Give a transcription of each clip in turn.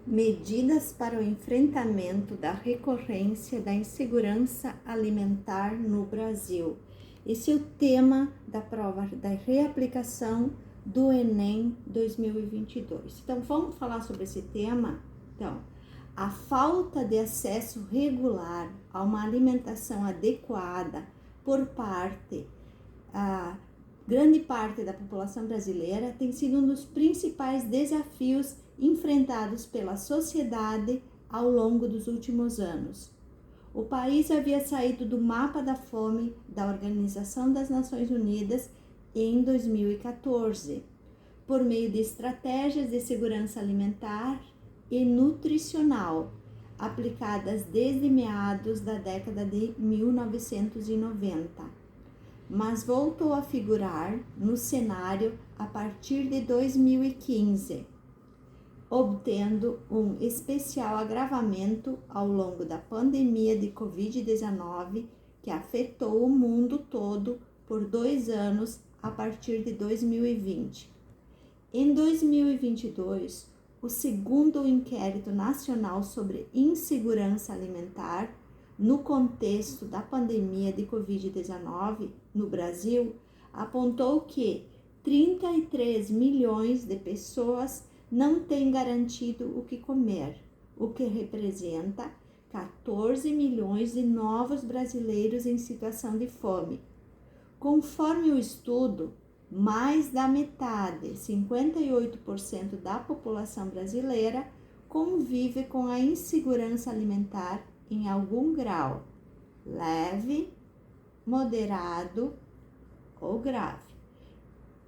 Medidas para o enfrentamento da recorrência da insegurança alimentar no Brasil. Esse é o tema da prova da reaplicação do Enem 2022. Então, vamos falar sobre esse tema? Então, a falta de acesso regular a uma alimentação adequada por grande parte da população brasileira tem sido um dos principais desafios enfrentados pela sociedade ao longo dos últimos anos. O país havia saído do mapa da fome da Organização das Nações Unidas em 2014, por meio de estratégias de segurança alimentar e nutricional, aplicadas desde meados da década de 1990. Mas voltou a figurar no cenário a partir de 2015, obtendo um especial agravamento ao longo da pandemia de Covid-19, que afetou o mundo todo por 2 anos a partir de 2020. Em 2022, o segundo inquérito nacional sobre insegurança alimentar no contexto da pandemia de Covid-19 no Brasil, apontou que 33 milhões de pessoas não têm garantido o que comer, o que representa 14 milhões de novos brasileiros em situação de fome. Conforme o estudo, mais da metade, 58% da população brasileira, convive com a insegurança alimentar em algum grau, leve, moderado ou grave.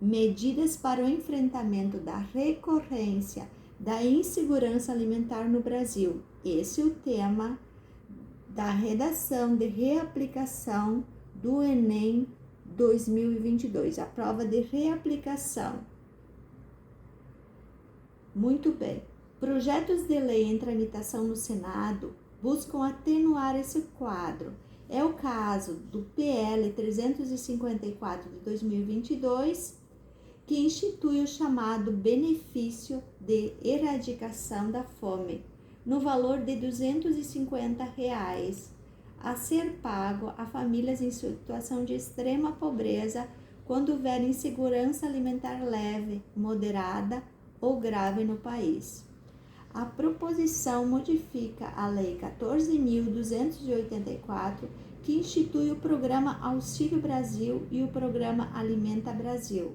Medidas para o enfrentamento da recorrência da insegurança alimentar no Brasil. Esse é o tema da redação de reaplicação do Enem 2022, a prova de reaplicação. Muito bem. Projetos de lei em tramitação no Senado buscam atenuar esse quadro. É o caso do PL 354 de 2022, que institui o chamado benefício de erradicação da fome, no valor de R$ 250, a ser pago a famílias em situação de extrema pobreza quando houver insegurança alimentar leve, moderada ou grave no país. A proposição modifica a Lei 14.284, que institui o Programa Auxílio Brasil e o Programa Alimenta Brasil.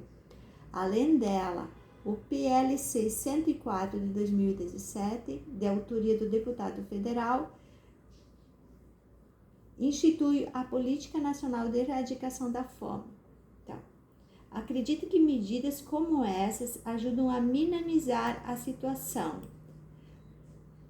Além dela, o PLC 104 de 2017, de autoria do deputado federal, institui a Política Nacional de Erradicação da Fome. Então, acredito que medidas como essas ajudam a minimizar a situação.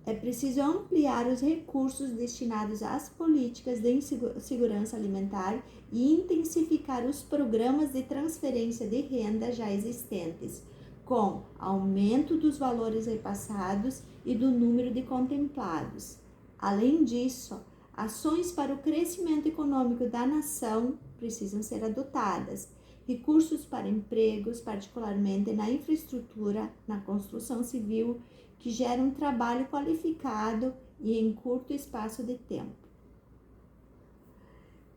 É preciso ampliar os recursos destinados às políticas de segurança alimentar e intensificar os programas de transferência de renda já existentes, com aumento dos valores repassados e do número de contemplados. Além disso, ações para o crescimento econômico da nação precisam ser adotadas. Recursos para empregos, particularmente na infraestrutura, na construção civil, que geram trabalho qualificado e em curto espaço de tempo.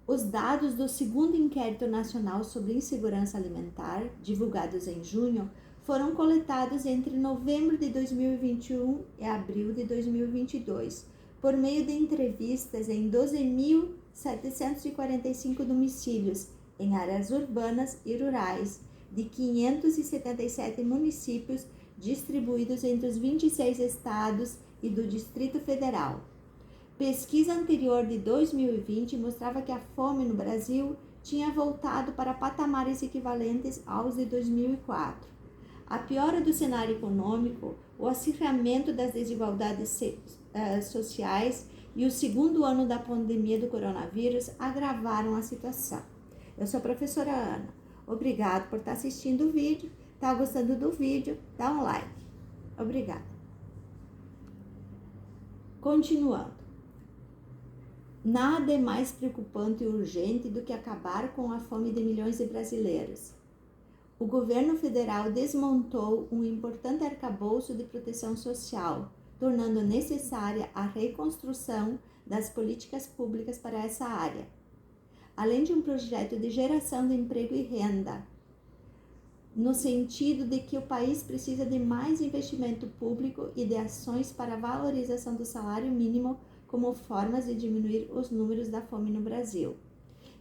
Os dados do segundo inquérito nacional sobre insegurança alimentar, divulgados em junho, foram coletados entre novembro de 2021 e abril de 2022, por meio de entrevistas em 12.745 domicílios em áreas urbanas e rurais, de 577 municípios distribuídos entre os 26 estados e do Distrito Federal. Pesquisa anterior de 2020 mostrava que a fome no Brasil tinha voltado para patamares equivalentes aos de 2004. A piora do cenário econômico, o acirramento das desigualdades sociais e o segundo ano da pandemia do coronavírus agravaram a situação. Eu sou a professora Ana. Obrigado por estar assistindo o vídeo. Está gostando do vídeo? Dá um like. Obrigada. Continuando. Nada é mais preocupante e urgente do que acabar com a fome de milhões de brasileiros. O governo federal desmontou um importante arcabouço de proteção social, tornando necessária a reconstrução das políticas públicas para essa área, além de um projeto de geração de emprego e renda, no sentido de que o país precisa de mais investimento público e de ações para a valorização do salário mínimo como formas de diminuir os números da fome no Brasil.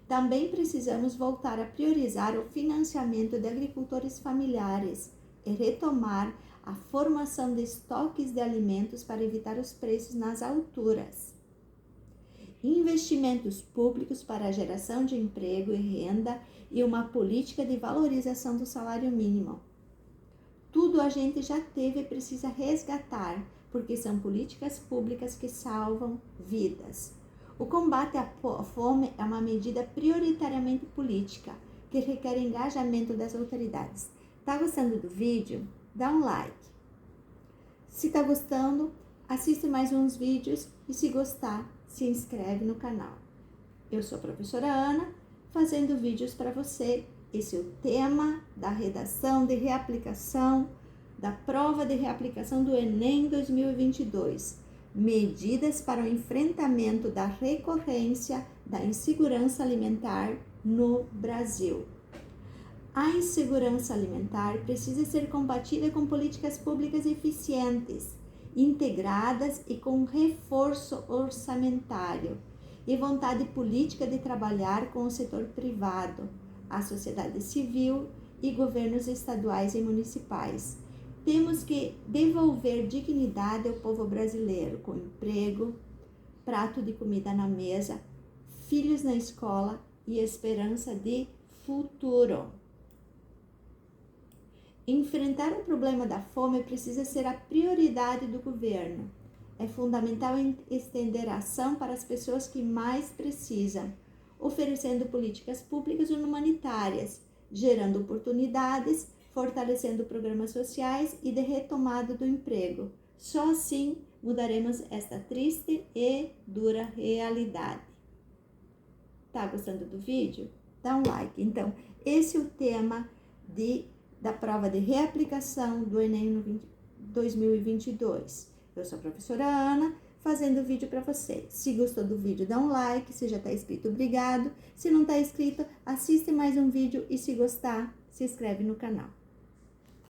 Também precisamos voltar a priorizar o financiamento de agricultores familiares e retomar a formação de estoques de alimentos para evitar os preços nas alturas. Investimentos públicos para a geração de emprego e renda e uma política de valorização do salário mínimo. Tudo a gente já teve e precisa resgatar, porque são políticas públicas que salvam vidas. O combate à fome é uma medida prioritariamente política, que requer engajamento das autoridades. Tá gostando do vídeo? Dá um like. Se tá gostando, assiste mais uns vídeos e se gostar, se inscreve no canal. Eu sou a professora Ana, fazendo vídeos para você. Esse é o tema da redação de reaplicação, da prova de reaplicação do Enem 2022. Medidas para o enfrentamento da recorrência da insegurança alimentar no Brasil. A insegurança alimentar precisa ser combatida com políticas públicas eficientes, integradas e com reforço orçamentário e vontade política de trabalhar com o setor privado, a sociedade civil e governos estaduais e municipais. Temos que devolver dignidade ao povo brasileiro com emprego, prato de comida na mesa, filhos na escola e esperança de futuro. Enfrentar o problema da fome precisa ser a prioridade do governo. É fundamental estender a ação para as pessoas que mais precisam, oferecendo políticas públicas humanitárias, gerando oportunidades, fortalecendo programas sociais e de retomada do emprego. Só assim mudaremos esta triste e dura realidade. Tá gostando do vídeo? Dá um like. Então, esse é o tema da prova de reaplicação do Enem 2022. Eu sou a professora Ana, fazendo vídeo para você. Se gostou do vídeo, dá um like. Se já está inscrito, obrigado. Se não está inscrito, assiste mais um vídeo e se gostar, se inscreve no canal.